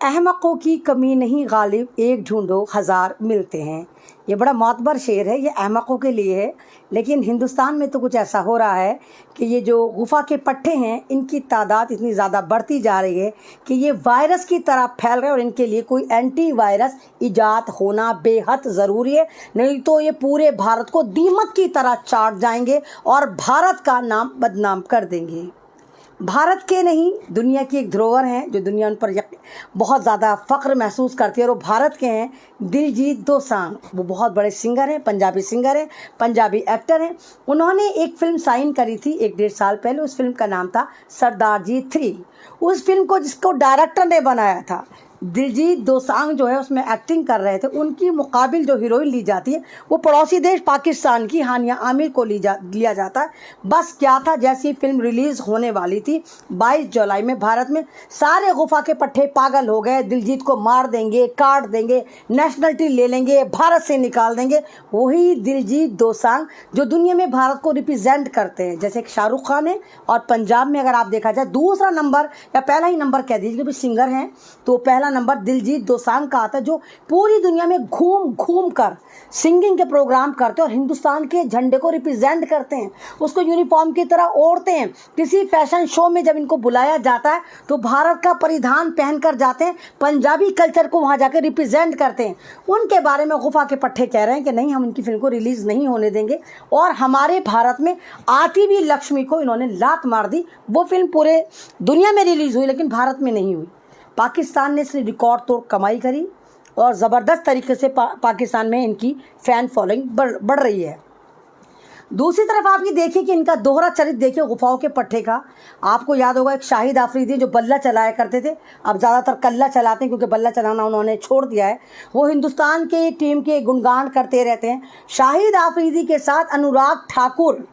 अहमकों की कमी नहीं गालिब, एक ढूंढो हज़ार मिलते हैं। ये बड़ा मातबर शेर है, ये अहमकों के लिए है। लेकिन हिंदुस्तान में तो कुछ ऐसा हो रहा है कि ये जो गुफा के पट्टे हैं, इनकी तादाद इतनी ज़्यादा बढ़ती जा रही है कि ये वायरस की तरह फैल रहे हैं और इनके लिए कोई एंटी वायरस ईजाद होना बेहद ज़रूरी है। नहीं तो ये पूरे भारत को दीमक की तरह चाट जाएंगे और भारत का नाम बदनाम कर देंगे। भारत के नहीं, दुनिया की एक धरोहर हैं जो दुनिया उन पर बहुत ज़्यादा फ़ख्र महसूस करती है और वो भारत के हैं दिलजीत दोसांझ। वो बहुत बड़े सिंगर हैं, पंजाबी सिंगर हैं, पंजाबी एक्टर हैं। उन्होंने एक फ़िल्म साइन करी थी 1-1.5 साल पहले। उस फिल्म का नाम था सरदार जी 3। उस फिल्म को जिसको डायरेक्टर ने बनाया था दिलजीत दोसांझ जो है उसमें एक्टिंग कर रहे थे। उनकी मुकाबिल जो हीरोइन ली जाती है वो पड़ोसी देश पाकिस्तान की हानिया आमिर को लिया जाता है। बस क्या था, जैसी फिल्म रिलीज़ होने वाली थी 22 जुलाई में भारत में सारे गुफा के पट्टे पागल हो गए, दिलजीत को मार देंगे, काट देंगे, नेशनलिटी ले लेंगे, भारत से निकाल देंगे। वही दिलजीत दोसांझ जो दुनिया में भारत को रिप्रेजेंट करते हैं, जैसे एक शाहरुख खान है। और पंजाब में अगर आप देखा जाए दूसरा नंबर या पहला ही नंबर कह दीजिए, क्योंकि सिंगर हैं तो पहला नंबर दिलजीत दोसांझ का आता है, जो पूरी दुनिया में घूम घूम कर सिंगिंग के प्रोग्राम करते हैं और हिंदुस्तान के झंडे को रिप्रेजेंट करते हैं, उसको यूनिफॉर्म की तरह ओढ़ते हैं। किसी फैशन शो में जब इनको बुलाया जाता है तो भारत का परिधान पहनकर जाते हैं, पंजाबी कल्चर को वहाँ जाकर रिप्रेजेंट करते हैं। उनके बारे में गुफा के पट्टे कह रहे हैं कि नहीं, हम इनकी फिल्म को रिलीज़ नहीं होने देंगे। और हमारे भारत में आती हुई लक्ष्मी को इन्होंने लात मार दी। वो फिल्म पूरे दुनिया में रिलीज़ हुई लेकिन भारत में नहीं हुई। पाकिस्तान ने इसने रिकॉर्ड तोड़ कमाई करी और ज़बरदस्त तरीके से पाकिस्तान में इनकी फ़ैन फॉलोइंग बढ़ रही है। दूसरी तरफ आप ये देखिए कि इनका दोहरा चरित्र देखिए गुफाओं के पट्टे का। आपको याद होगा एक शाहिद आफरीदी जो बल्ला चलाया करते थे, अब ज़्यादातर कल्ला चलाते हैं क्योंकि बल्ला चलाना उन्होंने छोड़ दिया है। वो हिंदुस्तान के टीम के गुणगान करते रहते हैं। शाहिद आफरीदी के साथ अनुराग ठाकुर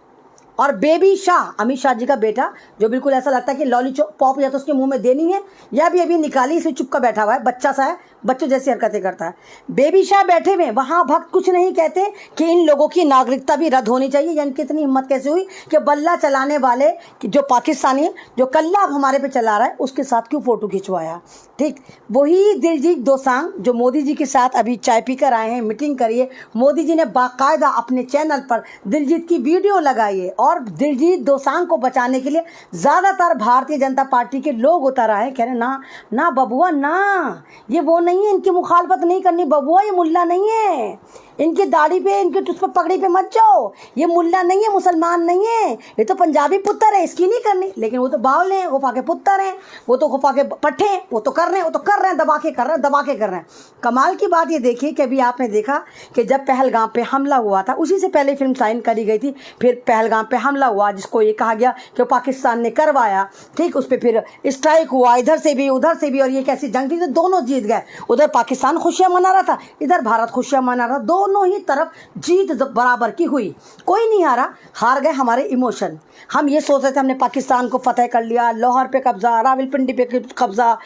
और बेबी शाह, अमित शाह जी का बेटा, जो बिल्कुल ऐसा लगता है कि लॉलीपॉप या तो उसके मुंह में देनी है या भी अभी निकाली, इसे चुपका बैठा हुआ है, बच्चा सा है, बच्चों जैसी हरकतें करता है। बेबी शाह बैठे हुए वहाँ भक्त कुछ नहीं कहते कि इन लोगों की नागरिकता भी रद्द होनी चाहिए। यानी कि इतनी हिम्मत कैसे हुई कि बल्ला चलाने वाले जो पाकिस्तानी है, जो कल्ला अब हमारे पे चला रहा है, उसके साथ क्यों फ़ोटो खिंचवाया। ठीक वही दिलजीत दोसांझ जो मोदी जी के साथ अभी चाय पी कर आए हैं, मीटिंग करिए, मोदी जी ने बाकायदा अपने चैनल पर दिलजीत की वीडियो लगाई है और दिलजीत दोसांझ को बचाने के लिए ज़्यादातर भारतीय जनता पार्टी के लोग उतर आए, कह रहे ना ना बबुआ ना, ये वो नहीं है, इनकी मुखालफत नहीं करनी बबुआ, ये मुल्ला नहीं है, इनकी दाढ़ी पे, इनकी उस पर पगड़ी पे मत जाओ, ये मुल्ला नहीं है, मुसलमान नहीं है, ये तो पंजाबी पुत्र है, इसकी नहीं करनी। लेकिन वो तो बावले हैं, गुफा के पुत्र हैं, वो तो गुफा के पट्टे हैं, वो तो कर रहे हैं, वो तो कर रहे हैं, दबा के कर रहे हैं, दबा के कर रहे हैं। कमाल की बात ये देखिए कि अभी आपने देखा कि जब पहलगाम पे हमला हुआ था, उसी से पहले फिल्म साइन करी गई थी, फिर पहलगाम पे हमला हुआ जिसको ये कहा गया कि पाकिस्तान ने करवाया। ठीक, उस पर फिर स्ट्राइक हुआ, इधर से भी उधर से भी, और ये कैसी जंग थी तो दोनों जीत गए। उधर पाकिस्तान खुशियाँ मना रहा था, इधर भारत खुशियाँ मना रहा था, दोनों ही तरफ जीत बराबर की हुई, कोई नहीं हारा। हार गए हमारे इमोशन। हम ये सोच रहे थे हमने पाकिस्तान को फतेह कर लिया, लाहौर पे कब्जा, रावलपिंडी पे कब्जा,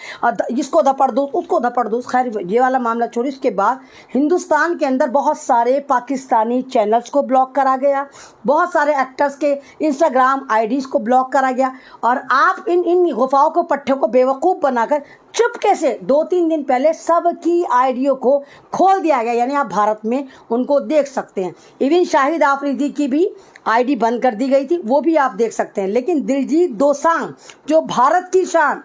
इसको धपड़ दो उसको धपड़ दो। खैर ये वाला मामला छोड़ी, उसके बाद हिंदुस्तान के अंदर बहुत सारे पाकिस्तानी चैनल्स को ब्लॉक करा गया, बहुत सारे एक्टर्स के इंस्टाग्राम आईडीज़ को ब्लॉक करा गया और आप इन गुफाओं के पट्टों को बेवकूफ़ बनाकर चुपके से 2-3 दिन पहले सबकी आईडियों को खोल दिया गया। यानी आप भारत में उनको देख सकते हैं। इवन शाहिद आफरीदी की भी आईडी बंद कर दी गई थी, वो भी आप देख सकते हैं। लेकिन दिलजीत दोसांझ जो भारत की शान,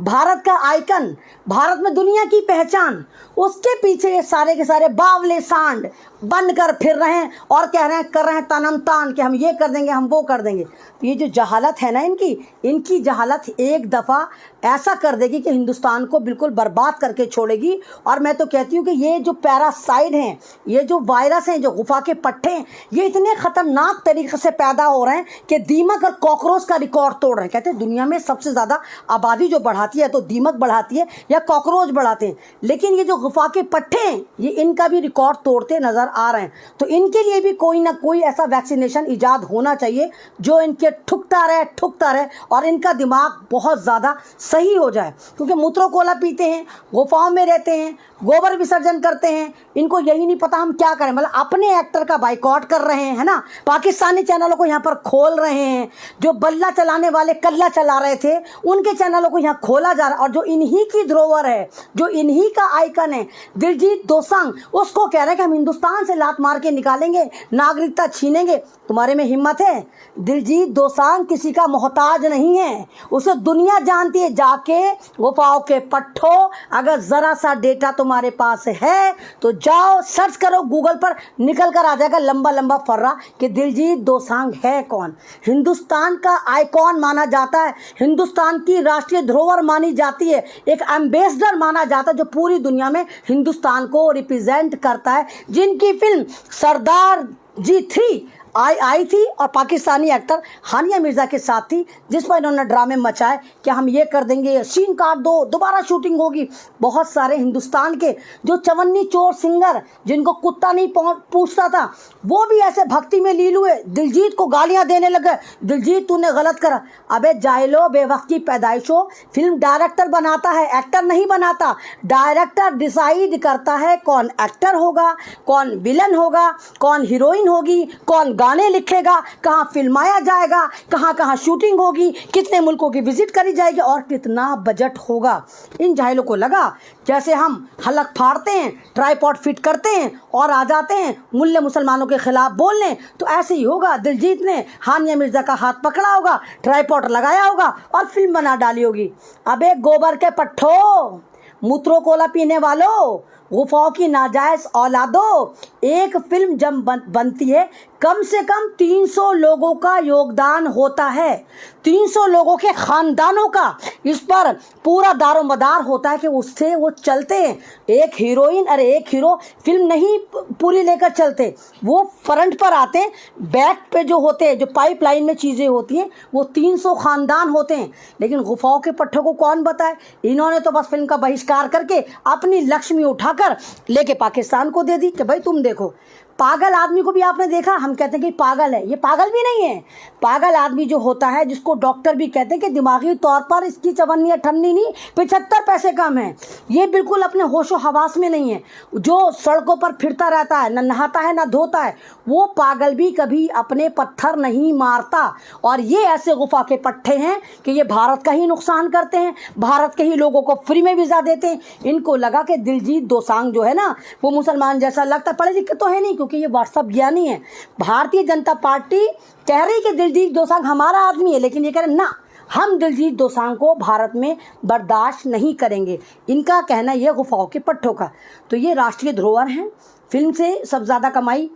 भारत का आइकन, भारत में दुनिया की पहचान, उसके पीछे ये सारे के सारे बावले सांड बनकर फिर रहे हैं और कह रहे हैं, कर रहे हैं तनम तान कि हम ये कर देंगे, हम वो कर देंगे। तो ये जो जहालत है ना इनकी जहालत एक दफ़ा ऐसा कर देगी कि हिंदुस्तान को बिल्कुल बर्बाद करके छोड़ेगी। और मैं तो कहती हूँ कि ये जो पैरासाइड हैं, ये जो वायरस हैं, जो गुफा के पट्टे हैं, ये इतने ख़तरनाक तरीके से पैदा हो रहे हैं कि दीमक और कॉकरोच का रिकॉर्ड तोड़ रहे हैं। कहते हैं दुनिया में सबसे ज़्यादा आबादी जो बढ़ाती है तो दीमक बढ़ाती है या कॉकरोच बढ़ाते हैं, लेकिन ये जो गुफा के पट्टे हैं ये इनका भी रिकॉर्ड तोड़ते नज़र आ रहे हैं। तो इनके लिए भी कोई ना कोई ऐसा वैक्सीनेशन ईजाद होना चाहिए जो इनके ठुकता रहे और इनका दिमाग बहुत ज़्यादा सही हो जाए। क्योंकि मूत्रो कोला पीते हैं, गुफाओं में रहते हैं, गोबर विसर्जन करते हैं, इनको यही नहीं पता हम क्या करें, मतलब अपने एक्टर का बाइकआउट कर रहे हैं, है ना। पाकिस्तानी चैनलों को यहाँ पर खोल रहे हैं, जो बल्ला चलाने वाले कल्ला चला रहे थे उनके चैनलों को यहाँ खोला जा रहा है। और जो इन्हीं की धरोहर है, जो इन्हीं का आइकन है, दिलजीत दोसांझ, उसको कह रहे हैं कि हम हिंदुस्तान से लात मार के निकालेंगे, नागरिकता छीनेंगे। तुम्हारे में हिम्मत है? दिलजीत दोसांझ किसी का मोहताज नहीं है, उसे दुनिया जानती है। जाके गुफाओं के पट्टों, अगर ज़रा सा डेटा तुम्हारे पास है तो जाओ सर्च करो गूगल पर, निकल कर आ जाएगा लंबा लंबा फर्रा कि दिलजीत दोसांझ है कौन। हिंदुस्तान का आइकॉन माना जाता है, हिंदुस्तान की राष्ट्रीय धरोहर मानी जाती है, एक एम्बेसडर माना जाता है जो पूरी दुनिया में हिंदुस्तान को रिप्रेजेंट करता है। जिनकी फिल्म सरदार जी 3 आई थी और पाकिस्तानी एक्टर हानिया मिर्ज़ा के साथ थी, जिस पर इन्होंने ड्रामे मचाए कि हम ये कर देंगे, सीन काट दो, दोबारा शूटिंग होगी। बहुत सारे हिंदुस्तान के जो चवन्नी चोर सिंगर जिनको कुत्ता नहीं पूछता था, वो भी ऐसे भक्ति में लीन हुए, दिलजीत को गालियां देने लगे, दिलजीत तूने गलत करा। अबे जाहिलो, बेवक्त की पैदाइश हो। फिल्म डायरेक्टर बनाता है, एक्टर नहीं बनाता। डायरेक्टर डिसाइड करता है कौन एक्टर होगा, कौन विलन होगा, कौन हीरोइन होगी, कौन गाने लिखेगा, कहाँ फिल्माया जाएगा, कहाँ कहाँ शूटिंग होगी, कितने मुल्कों की विजिट करी जाएगी और कितना बजट होगा। इन जाहिलों को लगा जैसे हम हलक फाड़ते हैं, ट्राइपॉड फिट करते हैं और आ जाते हैं मुल्ले मुसलमानों के खिलाफ बोलने, तो ऐसे ही होगा। दिलजीत ने हानिया मिर्ज़ा का हाथ पकड़ा होगा, ट्राइपॉड लगाया होगा और फिल्म बना डाली होगी। अबे गोबर के पट्ठो, मूत्रो कोला पीने वालों, गुफाओं की नाजायज़ औलादो, एक फिल्म जब बनती है कम से कम 300 लोगों का योगदान होता है, 300 लोगों के ख़ानदानों का इस पर पूरा दारोमदार होता है कि उससे वो चलते हैं। एक हीरोइन, अरे एक हीरो फिल्म नहीं पूरी लेकर चलते, वो फ्रंट पर आते हैं, बैक पे जो होते हैं, जो पाइपलाइन में चीज़ें होती हैं, वो 300 ख़ानदान होते हैं। लेकिन गुफाओं के पट्टों को कौन बताए? इन्होंने तो बस फिल्म का बहिष्कार करके अपनी लक्ष्मी उठाकर लेके पाकिस्तान को दे दी कि भाई तुम देखो। पागल आदमी को भी आपने देखा, हम कहते हैं कि पागल है, ये पागल भी नहीं है। पागल आदमी जो होता है, जिसको डॉक्टर भी कहते हैं कि दिमागी तौर पर इसकी चवन्नी अठन्नी नहीं 75 पैसे कम है, ये बिल्कुल अपने होशो हवास में नहीं है, जो सड़कों पर फिरता रहता है, न नहाता है न धोता है, वो पागल भी कभी अपने पत्थर नहीं मारता। और ये ऐसे गुफा के पट्टे हैं कि ये भारत का ही नुकसान करते हैं, भारत के ही लोगों को फ्री में वीज़ा देते हैं। इनको लगा कि दिलजीत दोसांझ जो है ना, वो मुसलमान जैसा लगता, पढ़े लिखे तो है नहीं क्योंकि ये व्हाट्सएप ज्ञानी है। भारतीय जनता पार्टी कह रही कि दिलजीत दोसांझ हमारा आदमी है, लेकिन ये कह रहे ना, हम दिलजीत दोसांझ को भारत में बर्दाश्त नहीं करेंगे। इनका कहना ये गुफाओं के पट्टों का। तो ये राष्ट्रीय धरोहर हैं। फिल्म से सब ज़्यादा कमाई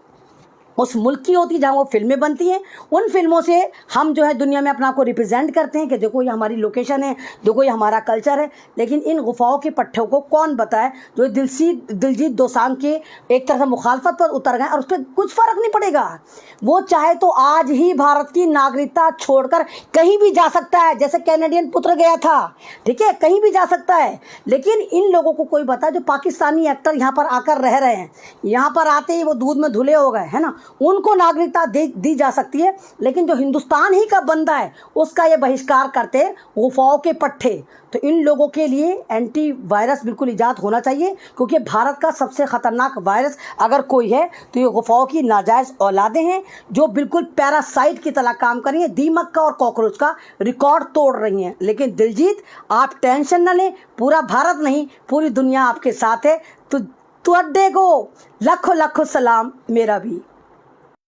उस मुल्क की होती है जहाँ वो फिल्में बनती हैं। उन फिल्मों से हम जो है दुनिया में अपना को रिप्रेजेंट करते हैं कि देखो ये हमारी लोकेशन है, देखो ये हमारा कल्चर है। लेकिन इन गुफाओं के पट्टों को कौन बताए जो दिलजीत दोसांझ के एक तरह से मुखालफत पर उतर गए और उस पर कुछ फ़र्क नहीं पड़ेगा। वो चाहे तो आज ही भारत की नागरिकता छोड़कर कहीं भी जा सकता है, जैसे कैनेडियन पुत्र गया था, ठीक है, कहीं भी जा सकता है। लेकिन इन लोगों को कोई बता, जो पाकिस्तानी एक्टर यहाँ पर आकर रह रहे हैं, यहाँ पर आते ही वो दूध में धुले हो गए, है ना, उनको नागरिकता दी जा सकती है। लेकिन जो हिंदुस्तान ही का बंदा है उसका ये बहिष्कार करते गुफाओं के पट्टे। तो इन लोगों के लिए एंटी वायरस बिल्कुल ईजाद होना चाहिए, क्योंकि भारत का सबसे ख़तरनाक वायरस अगर कोई है तो ये गुफाओं की नाजायज़ औलादें हैं, जो बिल्कुल पैरासाइट की तरह काम कर रही हैं, दीमक का और कॉकरोच का रिकॉर्ड तोड़ रही हैं। लेकिन दिलजीत, आप टेंशन न लें, पूरा भारत नहीं पूरी दुनिया आपके साथ है। तो अड्डे को लखों लखों सलाम मेरा भी।